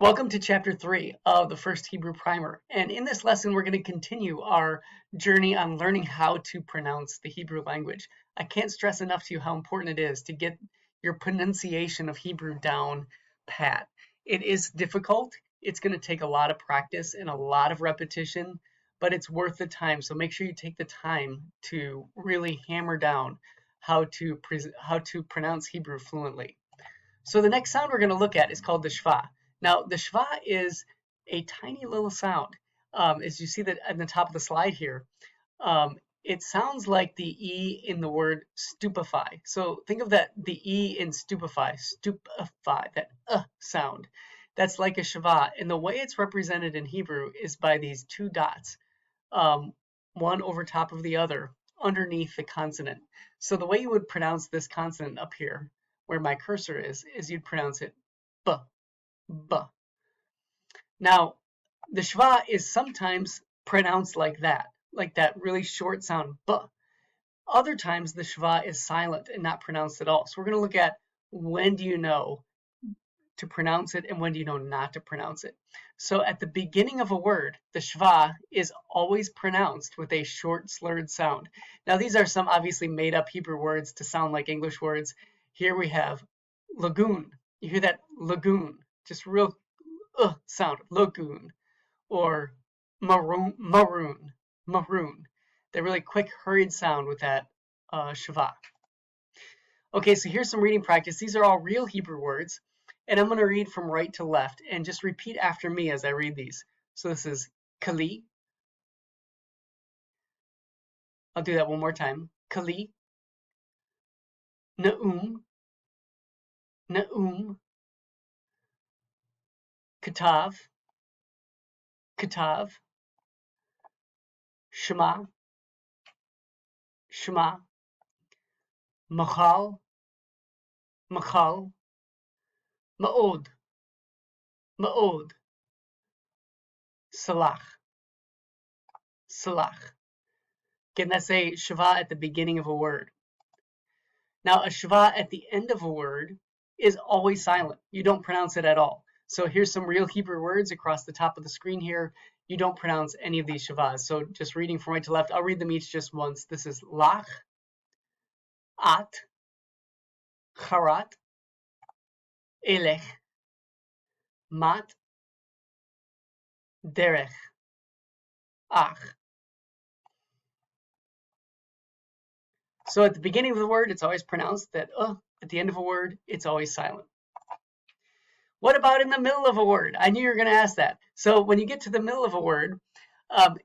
Welcome to Chapter 3 of the First Hebrew Primer. And in this lesson, we're going to continue our journey on learning how to pronounce the Hebrew language. I can't stress enough to you how important it is to get your pronunciation of Hebrew down pat. It is difficult. It's going to take a lot of practice and a lot of repetition, but it's worth the time. So make sure you take the time to really hammer down how to pronounce Hebrew fluently. So the next sound we're going to look at is called the shva. Now, the shva is a tiny little sound. As you see that at the top of the slide here, it sounds like the E in the word stupefy. So think of that, the E in stupefy, that sound. That's like a shva. And the way it's represented in Hebrew is by these two dots, one over top of the other, underneath the consonant. So the way you would pronounce this consonant up here, where my cursor is you'd pronounce it b, b. Now, the shva is sometimes pronounced like that really short sound, b. Other times the shva is silent and not pronounced at all. So we're going to look at when do you know to pronounce it and when do you know not to pronounce it. So at the beginning of a word, the shva is always pronounced with a short slurred sound. Now these are some obviously made up Hebrew words to sound like English words. Here we have lagoon. You hear that lagoon, just real sound, lagoon. Or maroon. That really quick, hurried sound with that shva. Okay, so here's some reading practice. These are all real Hebrew words, and I'm going to read from right to left, and just repeat after me as I read these. So this is kali. I'll do that one more time. Kali. Na'um. Na'um. Katav. Katav. Shema. Shema. Machal. Machal. Ma'od. Ma'od. Salach. Salach. Again, that's a shva at the beginning of a word. Now, a shva at the end of a word is always silent. You don't pronounce it at all. So here's some real Hebrew words across the top of the screen here. You don't pronounce any of these shvas. So just reading from right to left, I'll read them each just once. This is lach, at, charat, elech, mat, derech, ach. So at the beginning of the word, it's always pronounced that at the end of a word, it's always silent. What about in the middle of a word? I knew you were going to ask that. So when you get to the middle of a word,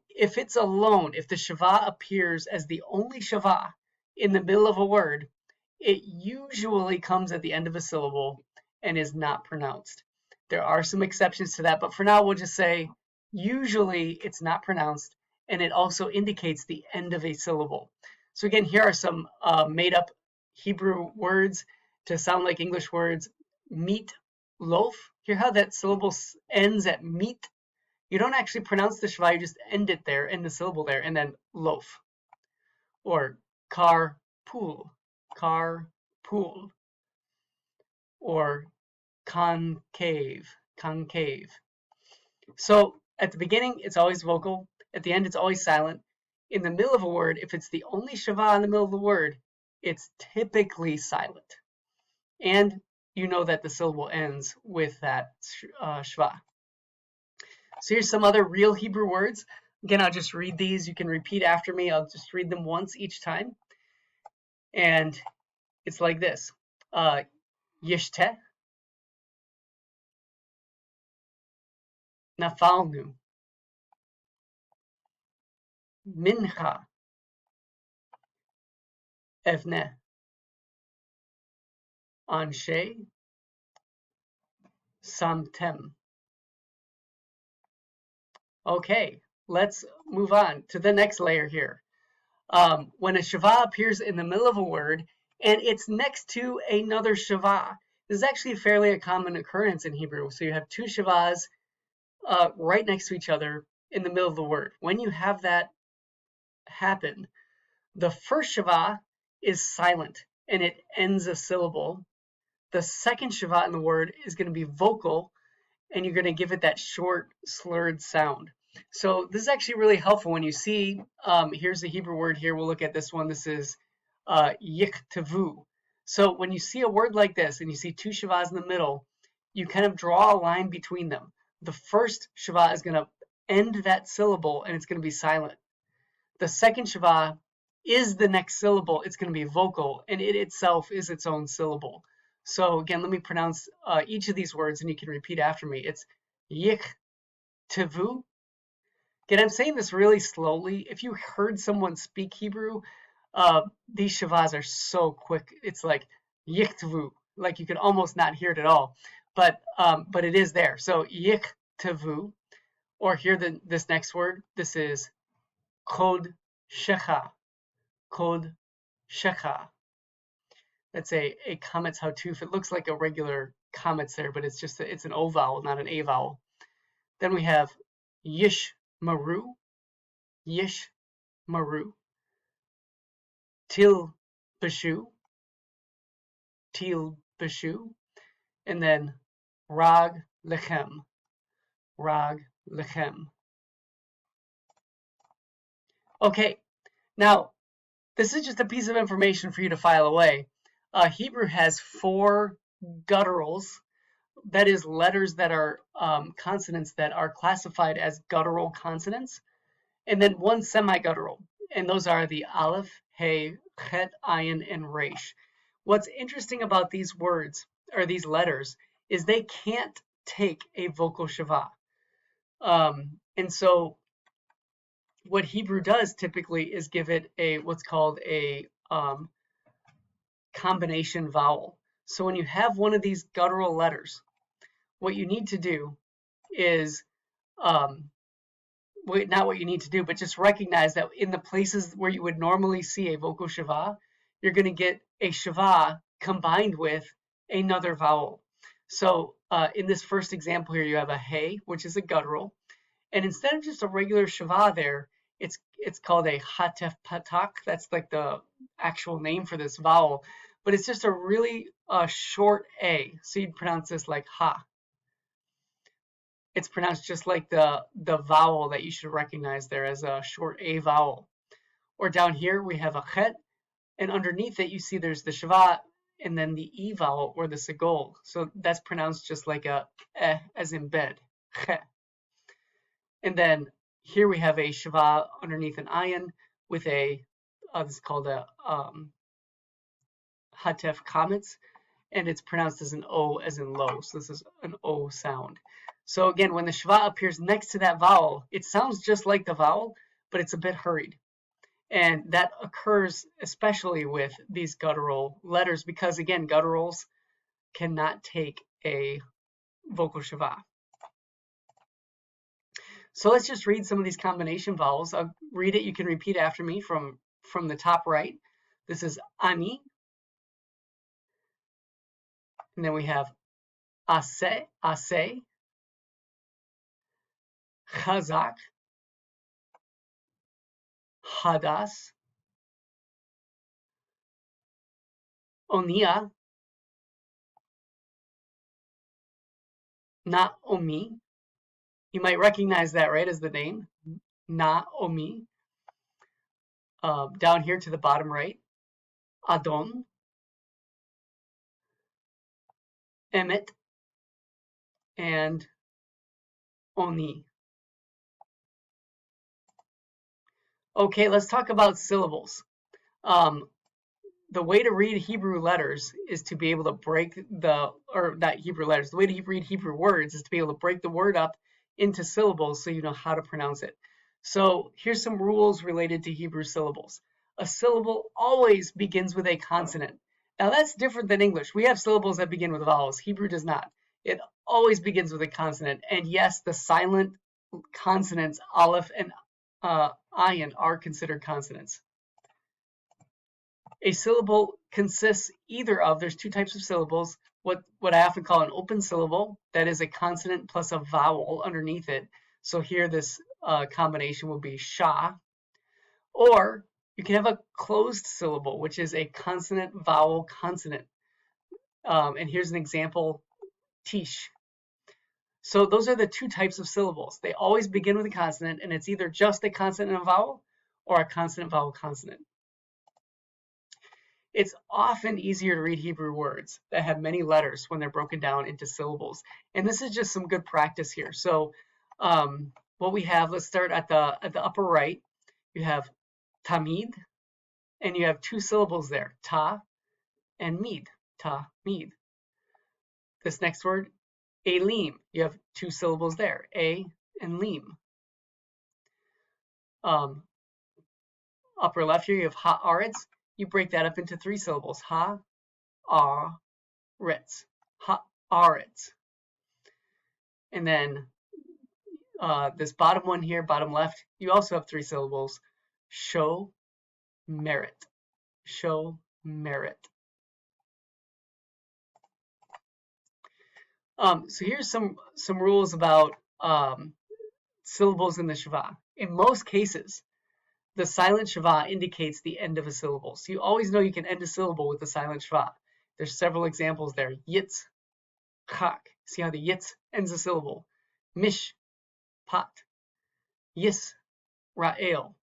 if it's alone, if the shva appears as the only shva in the middle of a word, it usually comes at the end of a syllable and is not pronounced. There are some exceptions to that, but for now we'll just say usually it's not pronounced, and it also indicates the end of a syllable. So again, here are some made up Hebrew words to sound like English words. Meat, loaf. Hear how that syllable ends at meat? You don't actually pronounce the shva, you just end it there, end the syllable there, and then loaf. Or carpool, carpool. Or concave, concave. So at the beginning, it's always vocal. At the end, it's always silent. In the middle of a word, if it's the only shva in the middle of the word, it's typically silent. And you know that the syllable ends with that shva. So here's some other real Hebrew words. Again, I'll just read these. You can repeat after me. I'll just read them once each time. And it's like this. Yishteh, nafalnu, mincha, evneh, anshe, samtem. Okay, let's move on to the next layer here. When a shva appears in the middle of a word and it's next to another shva, this is actually fairly a common occurrence in Hebrew. So you have two shvas right next to each other in the middle of the word. When you have that happen, the first shva is silent and it ends a syllable. The second shva in the word is going to be vocal and you're going to give it that short, slurred sound. So this is actually really helpful when you see, here's the Hebrew word here. We'll look at this one. This is yiktavu. So when you see a word like this and you see two shavas in the middle, you kind of draw a line between them. The first shava is going to end that syllable and it's going to be silent. The second shava is the next syllable. It's going to be vocal, and it itself is its own syllable. So again, let me pronounce each of these words and you can repeat after me. It's yiktavu. Again, I'm saying this really slowly. If you heard someone speak Hebrew, these shavas are so quick. It's like yiktvu, like you can almost not hear it at all. But it is there. So yiktvu, or here this next word. This is kod shecha, kod shecha. That's a Kametz Hatuf. It looks like a regular Kametz there, but it's an O vowel, not an A vowel. Then we have yish maru, yish maru. Til bashu, and then rag lechem, rag lechem. Okay, now this is just a piece of information for you to file away. Hebrew has 4 gutturals, that is letters that are consonants that are classified as guttural consonants, and then 1 semiguttural, and those are the aleph, hey, chet, ayin, and resh. What's interesting about these words, or these letters, is they can't take a vocal shava. And so what Hebrew does typically is give it what's called a combination vowel. So when you have one of these guttural letters, what you need to do is not what you need to do, but just recognize that in the places where you would normally see a vocal shava, you're going to get a shava combined with another vowel. So in this first example here, you have a hey, which is a guttural, and instead of just a regular shava there, it's called a hatef patak. That's like the actual name for this vowel, but it's just a really short a. So you'd pronounce this like ha. It's pronounced just like the vowel that you should recognize there as a short a vowel. Or down here we have a chet, and underneath it you see there's the shava and then the e vowel or the segol. So that's pronounced just like a as in bed, chet. And then here we have a shava underneath an ayin with this is called a hatef kametz, and it's pronounced as an O as in low. So this is an O sound. So again, when the shava appears next to that vowel, it sounds just like the vowel, but it's a bit hurried. And that occurs especially with these guttural letters because, again, gutturals cannot take a vocal shava. So let's just read some of these combination vowels. I'll read it. You can repeat after me from the top right. This is ani. And then we have ase, ase. Chazak, hadas, onia, Naomi. You might recognize that, right, as the name, Naomi. Down here to the bottom right, Adon, Emet, and Oni. Okay, let's talk about syllables. The way to read Hebrew letters is to be able to break not Hebrew letters, the way to read Hebrew words is to be able to break the word up into syllables so you know how to pronounce it. So here's some rules related to Hebrew syllables. A syllable always begins with a consonant. Now that's different than English. We have syllables that begin with vowels. Hebrew does not. It always begins with a consonant. And yes, the silent consonants, aleph and ayin, are considered consonants. A syllable consists either of, there's 2 types of syllables, what I often call an open syllable, that is a consonant plus a vowel underneath it. So here this combination will be sha. Or you can have a closed syllable, which is a consonant, vowel, consonant. And here's an example, tish. So those are the two types of syllables. They always begin with a consonant, and it's either just a consonant and a vowel or a consonant, vowel, consonant. It's often easier to read Hebrew words that have many letters when they're broken down into syllables. And this is just some good practice here. So what we have, let's start at the upper right. You have tamid, and you have two syllables there, ta and mid, ta, mid. This next word, alim, you have two syllables there, a and lim. Upper left here, you have haaretz. You break that up into three syllables, ha, retz, haaretz. And then this bottom one here, bottom left, you also have three syllables, show, merit, show, merit. So here's some rules about syllables in the Sheva. In most cases, the silent Sheva indicates the end of a syllable. So you always know you can end a syllable with the silent Sheva. There's several examples there. Yitz, chak. See how the yitz ends a syllable. Mish, pat. Yis, ra'el.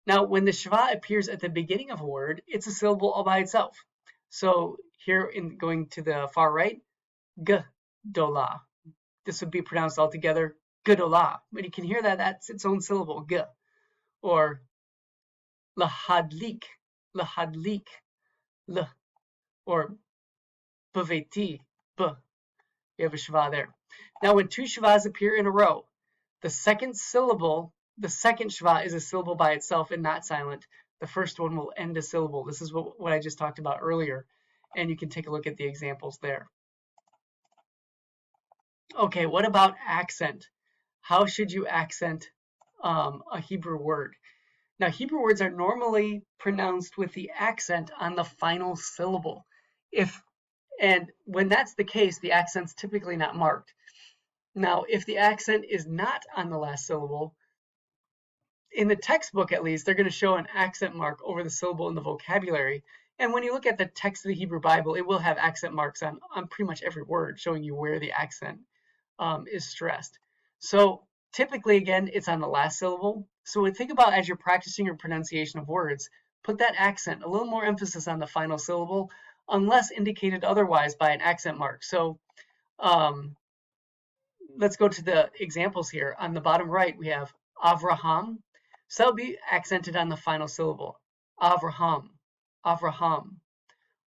Now, when the Sheva appears at the beginning of a word, it's a syllable all by itself. So here, in going to the far right, Gdolah. This would be pronounced all together, Gdolah. But you can hear that that's its own syllable, G. Or lahadlik, lahadlik, L. Or baveti, B. You have a Sheva there. Now, when two Shevas appear in a row, the second syllable, the second Sheva is a syllable by itself and not silent. The first one will end a syllable. This is what I just talked about earlier. And you can take a look at the examples there. Okay, what about accent? How should you accent a Hebrew word? Now, Hebrew words are normally pronounced with the accent on the final syllable. And when that's the case, the accent's typically not marked. Now, if the accent is not on the last syllable, in the textbook at least, they're going to show an accent mark over the syllable in the vocabulary. And when you look at the text of the Hebrew Bible, it will have accent marks on pretty much every word, showing you where the accent is stressed. So typically, again, it's on the last syllable. So think about as you're practicing your pronunciation of words, put that accent, a little more emphasis on the final syllable, unless indicated otherwise by an accent mark. So let's go to the examples here. On the bottom right, we have Avraham. So that'll be accented on the final syllable. Avraham, Avraham.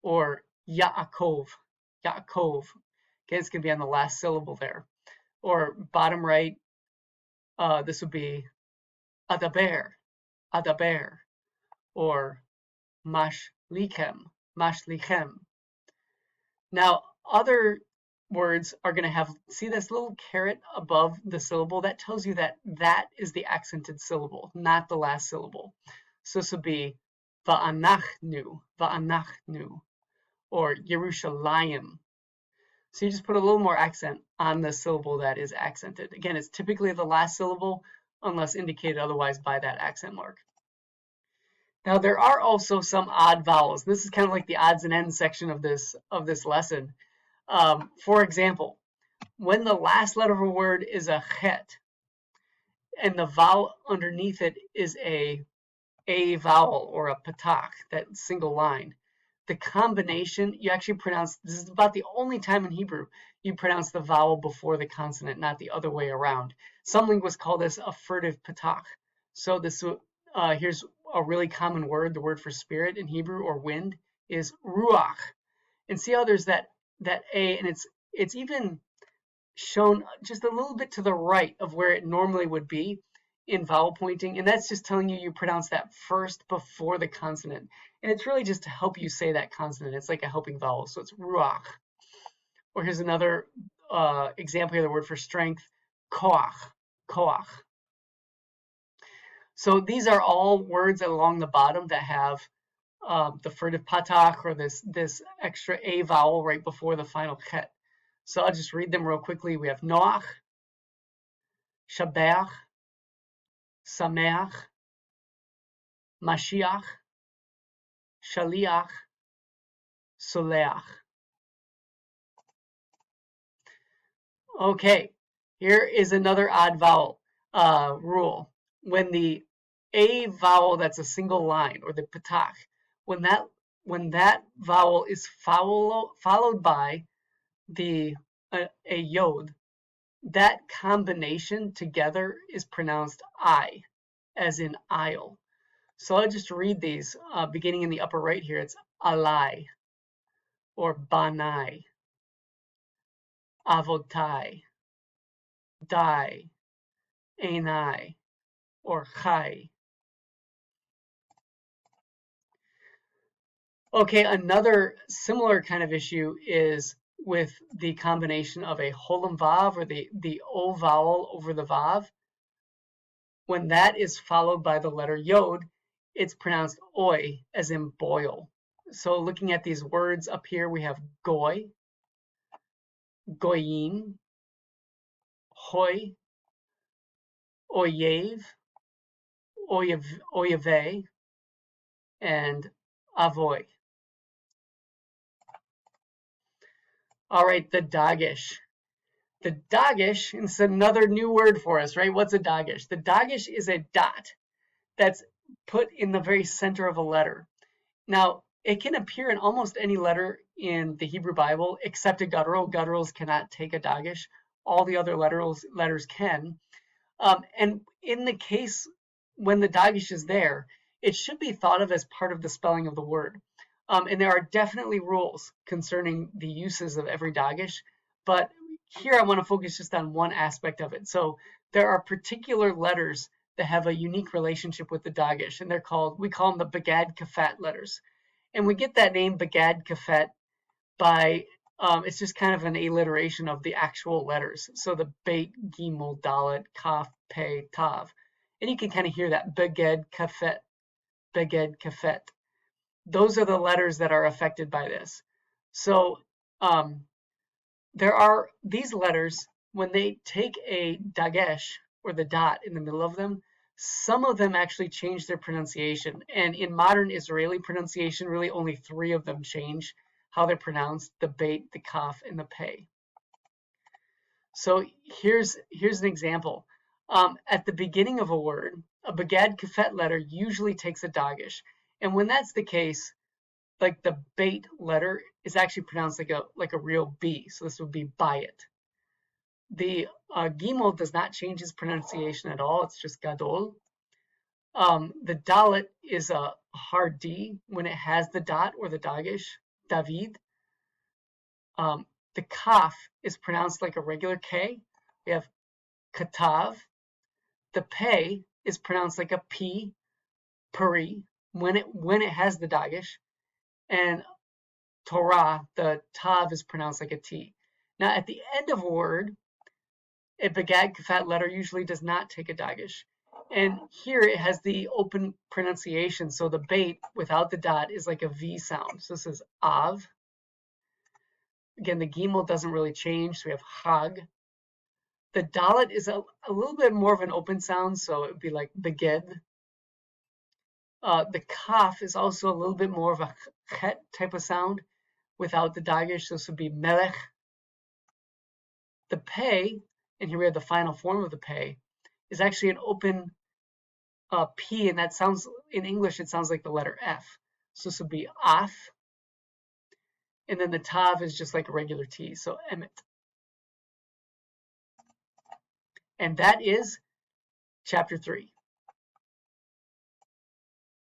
Or Yaakov, Yaakov. Okay, it's going to be on the last syllable there. Or bottom right, this would be Adaber, Adaber. Or Mashlichem, Mashlichem. Now, other words are going to have, see this little caret above the syllable? That tells you that that is the accented syllable, not the last syllable. So this would be Va'anachnu, Va'anachnu, or Yerushalayim. So you just put a little more accent on the syllable that is accented. Again, it's typically the last syllable unless indicated otherwise by that accent mark. Now, there are also some odd vowels. This is kind of like the odds and ends section of this lesson. For example, when the last letter of a word is a chet and the vowel underneath it is a vowel or a patak, that single line, the combination, you actually pronounce, this is about the only time in Hebrew you pronounce the vowel before the consonant, not the other way around. Some linguists call this a furtive patak. So this here's a really common word, the word for spirit in Hebrew or wind is ruach. And see how there's that A, and it's even shown just a little bit to the right of where it normally would be in vowel pointing, and that's just telling you pronounce that first before the consonant. And it's really just to help you say that consonant. It's like a helping vowel, so it's ruach. Or here's another example here, the word for strength, koach, koach. So these are all words along the bottom that have the furtive patak or this extra A vowel right before the final chet. So I'll just read them real quickly. We have Noach, Shabeach, Sameach, Mashiach, Shaliach, Soleach. Okay, here is another odd vowel rule. When the A vowel that's a single line, or the patach, when that vowel is followed by the a yod, that combination together is pronounced I, as in aisle. So I'll just read these, beginning in the upper right here. It's alai, or banai, avotai, dai, enai, or chai. Okay, another similar kind of issue is with the combination of a holem vav, or the o vowel over the vav. When that is followed by the letter yod, it's pronounced oi, as in boil. So looking at these words up here, we have goy, goyim, hoy, oyev, oyeve, and avoy. All right, the dagesh. The dagesh is another new word for us, right? What's a dagesh? The dagesh is a dot that's put in the very center of a letter. Now, it can appear in almost any letter in the Hebrew Bible except a guttural. Gutturals cannot take a dagesh. All the other letters can. And in the case when the dagesh is there, it should be thought of as part of the spelling of the word. And there are definitely rules concerning the uses of every dagesh, but here I want to focus just on one aspect of it. So there are particular letters that have a unique relationship with the dagesh, and we call them the Begad Kafat letters. And we get that name Begad Kafet by it's just kind of an alliteration of the actual letters. So the Beit, Gimel, Dalet, Kaf, Pe, Tav. And you can kind of hear that Beged Kafet, Beged Kafet. Those are the letters that are affected by this. So there are these letters, when they take a dagesh, or the dot in the middle of them, some of them actually change their pronunciation. And in modern Israeli pronunciation, really only 3 of them change how they're pronounced: the beit, the kaf, and the pei. So here's an example. At the beginning of a word, a Begad Kafet letter usually takes a dagesh. And when that's the case, like the beit letter is actually pronounced like a real B. So this would be bayit. The Gimel does not change its pronunciation at all. It's just Gadol. The Dalet is a hard D when it has the dot or the dagesh, David. The Kaf is pronounced like a regular K. We have Katav. The Pei is pronounced like a P, Puri, when it has the dagesh. And Torah, the Tav, is pronounced like a T. Now, at the end of a word, a Begad Kafat letter usually does not take a dagesh. And here it has the open pronunciation. So the beit without the dot is like a V sound. So this is Av. Again, the Gimel doesn't really change. So we have Hag. The Dalet is a little bit more of an open sound. So it would be like Beged. The Kaf is also a little bit more of a Chet type of sound without the dagesh. So this would be Melech. The Pei, and here we have the final form of the Pei, is actually an open P, and that sounds, in English, it sounds like the letter F. So this would be Af. And then the Tav is just like a regular T, so Emet. And that is chapter 3.